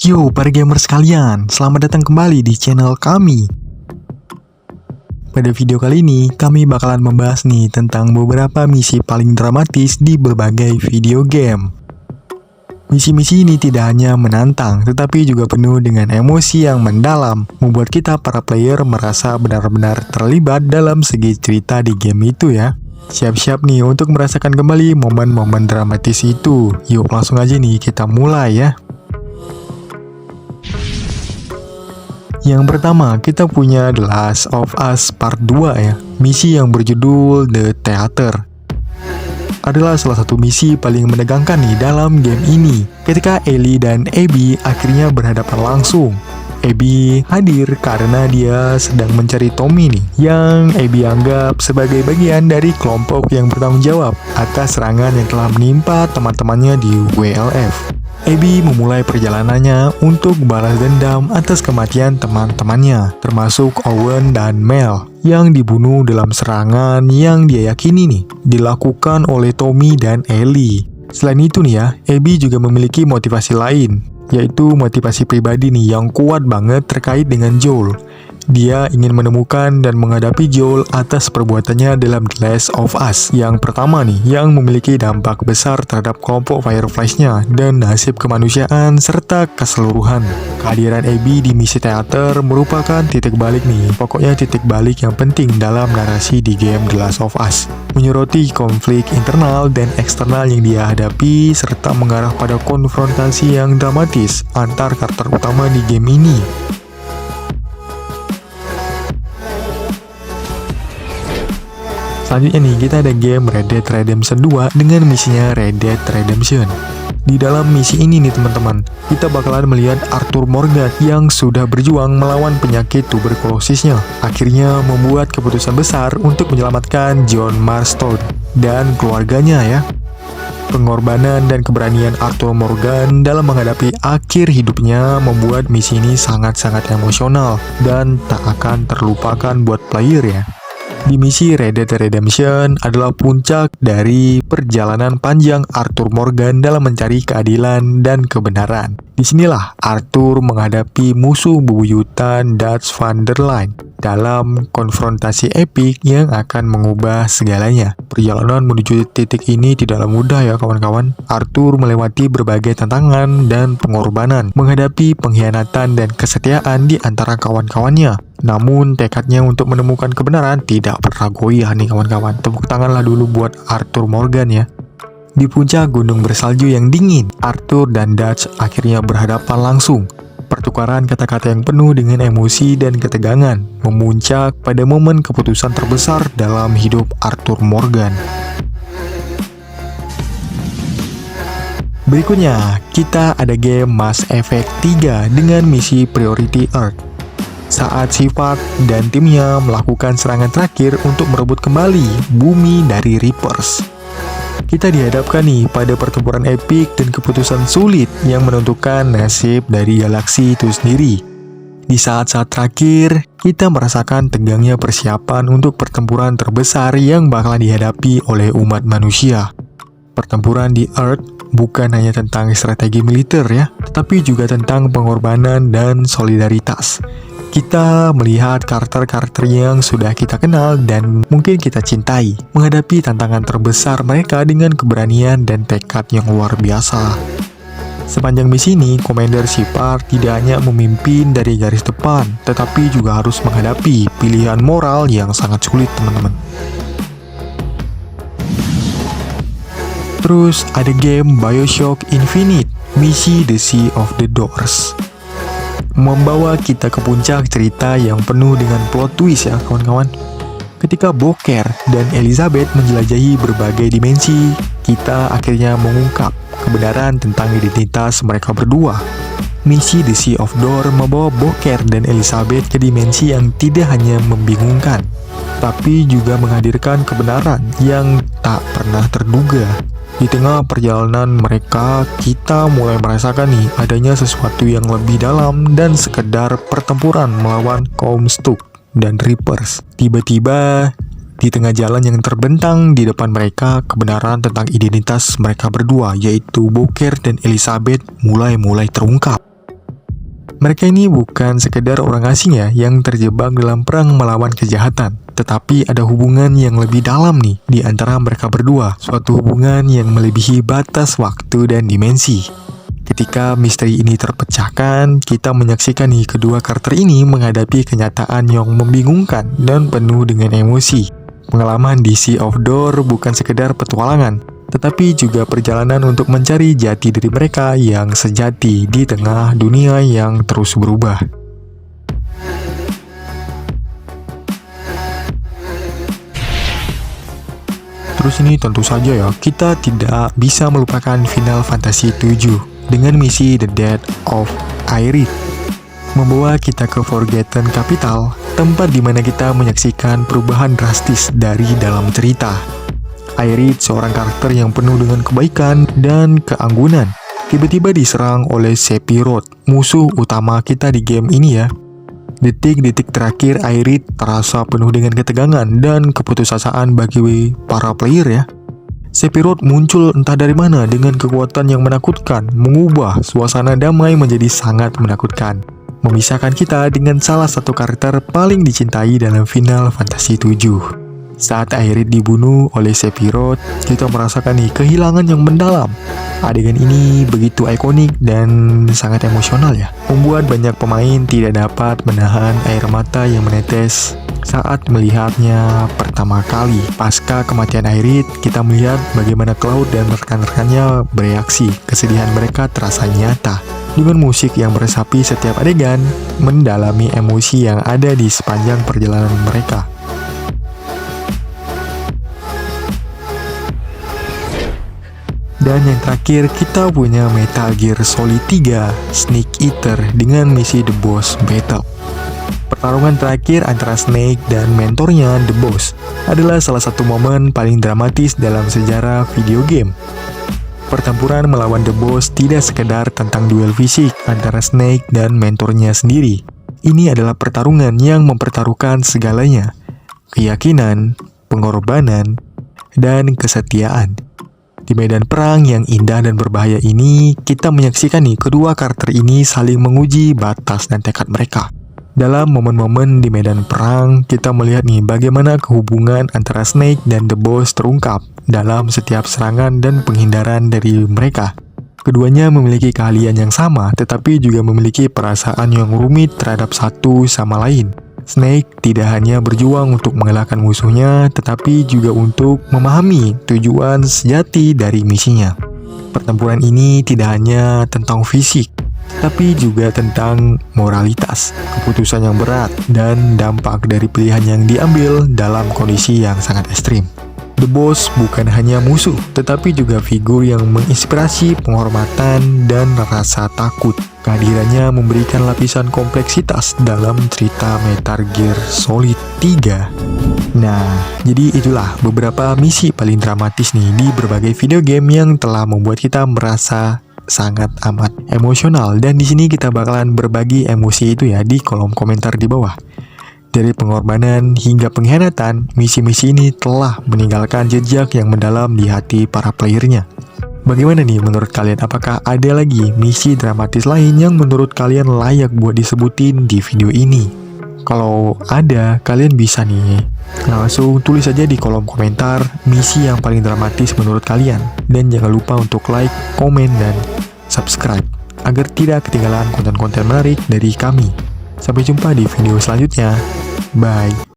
Yo, para gamers sekalian, selamat datang kembali di channel kami. Pada video kali ini, kami bakalan membahas nih tentang beberapa misi paling dramatis di berbagai video game. Misi-misi ini tidak hanya menantang, tetapi juga penuh dengan emosi yang mendalam, membuat kita para player merasa benar-benar terlibat dalam segi cerita di game itu ya. Siap-siap nih untuk merasakan kembali momen-momen dramatis itu. Yuk langsung aja nih kita mulai ya. Yang pertama, kita punya The Last of Us Part 2 ya. Misi yang berjudul The Theater adalah salah satu misi paling menegangkan nih dalam game ini. Ketika Ellie dan Abby akhirnya berhadapan langsung. Abby hadir karena dia sedang mencari Tommy nih, yang Abby anggap sebagai bagian dari kelompok yang bertanggung jawab atas serangan yang telah menimpa teman-temannya di WLF. Abby memulai perjalanannya untuk balas dendam atas kematian teman-temannya, termasuk Owen dan Mel, yang dibunuh dalam serangan yang dia yakini nih dilakukan oleh Tommy dan Ellie. Selain itu nih ya, Abby juga memiliki motivasi lain, yaitu motivasi pribadi nih yang kuat banget terkait dengan Joel. Dia ingin menemukan dan menghadapi Joel atas perbuatannya dalam The Last of Us yang pertama nih, yang memiliki dampak besar terhadap kelompok Fireflies-nya dan nasib kemanusiaan serta keseluruhan. Kehadiran Abby di misi teater merupakan titik balik nih, pokoknya titik balik yang penting dalam narasi di game The Last of Us, menyoroti konflik internal dan eksternal yang dia hadapi serta mengarah pada konfrontasi yang dramatis antar karakter utama di game ini. Selanjutnya nih, kita ada game Red Dead Redemption 2 dengan misinya Red Dead Redemption. Di dalam misi ini nih teman-teman, kita bakalan melihat Arthur Morgan yang sudah berjuang melawan penyakit tuberkulosisnya. Akhirnya membuat keputusan besar untuk menyelamatkan John Marston dan keluarganya ya. Pengorbanan dan keberanian Arthur Morgan dalam menghadapi akhir hidupnya membuat misi ini sangat-sangat emosional dan tak akan terlupakan buat player ya. Di misi Red Dead Redemption adalah puncak dari perjalanan panjang Arthur Morgan dalam mencari keadilan dan kebenaran. Disinilah Arthur menghadapi musuh bebuyutan Dutch van der Linde dalam konfrontasi epik yang akan mengubah segalanya. Perjalanan menuju titik ini tidaklah mudah ya kawan-kawan. Arthur melewati berbagai tantangan dan pengorbanan, menghadapi pengkhianatan dan kesetiaan di antara kawan-kawannya. Namun tekadnya untuk menemukan kebenaran tidak pernah goyah nih kawan-kawan. Tepuk tanganlah dulu buat Arthur Morgan ya. Di puncak gunung bersalju yang dingin, Arthur dan Dutch akhirnya berhadapan langsung. Pertukaran kata-kata yang penuh dengan emosi dan ketegangan memuncak pada momen keputusan terbesar dalam hidup Arthur Morgan. Berikutnya, kita ada game Mass Effect 3 dengan misi Priority Earth. Saat Shepard dan timnya melakukan serangan terakhir untuk merebut kembali bumi dari Reapers, kita dihadapkan nih pada pertempuran epik dan keputusan sulit yang menentukan nasib dari galaksi itu sendiri. Di saat-saat terakhir, kita merasakan tegangnya persiapan untuk pertempuran terbesar yang bakalan dihadapi oleh umat manusia. Pertempuran di Earth bukan hanya tentang strategi militer ya, tetapi juga tentang pengorbanan dan solidaritas. Kita melihat karakter-karakter yang sudah kita kenal dan mungkin kita cintai menghadapi tantangan terbesar mereka dengan keberanian dan tekad yang luar biasa. Sepanjang misi ini, Commander Shepard tidak hanya memimpin dari garis depan, tetapi juga harus menghadapi pilihan moral yang sangat sulit teman-teman. Terus ada game BioShock Infinite, misi The Sea of the Doors. Membawa kita ke puncak cerita yang penuh dengan plot twist ya kawan-kawan. Ketika Booker dan Elizabeth menjelajahi berbagai dimensi, kita akhirnya mengungkap kebenaran tentang identitas mereka berdua. Misi The Sea of Doors membawa Booker dan Elizabeth ke dimensi yang tidak hanya membingungkan, tapi juga menghadirkan kebenaran yang tak pernah terduga. Di tengah perjalanan mereka, kita mulai merasakan nih adanya sesuatu yang lebih dalam dan sekedar pertempuran melawan kaum Stuck dan Reapers. Tiba-tiba, di tengah jalan yang terbentang di depan mereka, kebenaran tentang identitas mereka berdua, yaitu Booker dan Elizabeth mulai terungkap. Mereka ini bukan sekedar orang asing ya yang terjebak dalam perang melawan kejahatan, tetapi ada hubungan yang lebih dalam nih di antara mereka berdua, suatu hubungan yang melebihi batas waktu dan dimensi. Ketika misteri ini terpecahkan, kita menyaksikan nih kedua karakter ini menghadapi kenyataan yang membingungkan dan penuh dengan emosi. Pengalaman di Sea of Door bukan sekedar petualangan, tetapi juga perjalanan untuk mencari jati diri mereka yang sejati di tengah dunia yang terus berubah. Terus ini tentu saja ya, kita tidak bisa melupakan Final Fantasy VII dengan misi The Death of Aerith, membawa kita ke Forgotten Capital, tempat di mana kita menyaksikan perubahan drastis dari dalam cerita. Aerith, seorang karakter yang penuh dengan kebaikan dan keanggunan, tiba-tiba diserang oleh Sephiroth, musuh utama kita di game ini ya. Detik-detik terakhir Aerith terasa penuh dengan ketegangan dan keputusasaan bagi para player ya. Sephiroth muncul entah dari mana dengan kekuatan yang menakutkan, mengubah suasana damai menjadi sangat menakutkan, memisahkan kita dengan salah satu karakter paling dicintai dalam Final Fantasy VII. Saat Aerith dibunuh oleh Sephiroth, kita merasakan nih kehilangan yang mendalam. Adegan ini begitu ikonik dan sangat emosional ya, membuat banyak pemain tidak dapat menahan air mata yang menetes saat melihatnya pertama kali. Pasca kematian Aerith, kita melihat bagaimana Cloud dan rekan-rekannya bereaksi. Kesedihan mereka terasa nyata. Dengan musik yang meresapi setiap adegan, mendalami emosi yang ada di sepanjang perjalanan mereka. Dan yang terakhir, kita punya Metal Gear Solid 3 Snake Eater dengan misi The Boss Battle. Pertarungan terakhir antara Snake dan mentornya The Boss adalah salah satu momen paling dramatis dalam sejarah video game. Pertempuran melawan The Boss tidak sekedar tentang duel fisik antara Snake dan mentornya sendiri. Ini adalah pertarungan yang mempertaruhkan segalanya: keyakinan, pengorbanan, dan kesetiaan. Di medan perang yang indah dan berbahaya ini, kita menyaksikan nih kedua karakter ini saling menguji batas dan tekad mereka. Dalam momen-momen di medan perang, kita melihat nih bagaimana kehubungan antara Snake dan The Boss terungkap dalam setiap serangan dan penghindaran dari mereka. Keduanya memiliki keahlian yang sama, tetapi juga memiliki perasaan yang rumit terhadap satu sama lain. Snake tidak hanya berjuang untuk mengalahkan musuhnya, tetapi juga untuk memahami tujuan sejati dari misinya. Pertempuran ini tidak hanya tentang fisik, tapi juga tentang moralitas, keputusan yang berat, dan dampak dari pilihan yang diambil dalam kondisi yang sangat ekstrim. The Boss bukan hanya musuh, tetapi juga figur yang menginspirasi penghormatan dan rasa takut. Kehadirannya memberikan lapisan kompleksitas dalam cerita Metal Gear Solid 3. Nah, jadi itulah beberapa misi paling dramatis nih di berbagai video game yang telah membuat kita merasa sangat amat emosional. Dan di sini kita bakalan berbagi emosi itu ya di kolom komentar di bawah. Dari pengorbanan hingga pengkhianatan, misi-misi ini telah meninggalkan jejak yang mendalam di hati para playernya. Bagaimana nih menurut kalian? Apakah ada lagi misi dramatis lain yang menurut kalian layak buat disebutin di video ini? Kalau ada, kalian bisa nih langsung tulis aja di kolom komentar misi yang paling dramatis menurut kalian. Dan jangan lupa untuk like, komen, dan subscribe agar tidak ketinggalan konten-konten menarik dari kami. Sampai jumpa di video selanjutnya. Bye.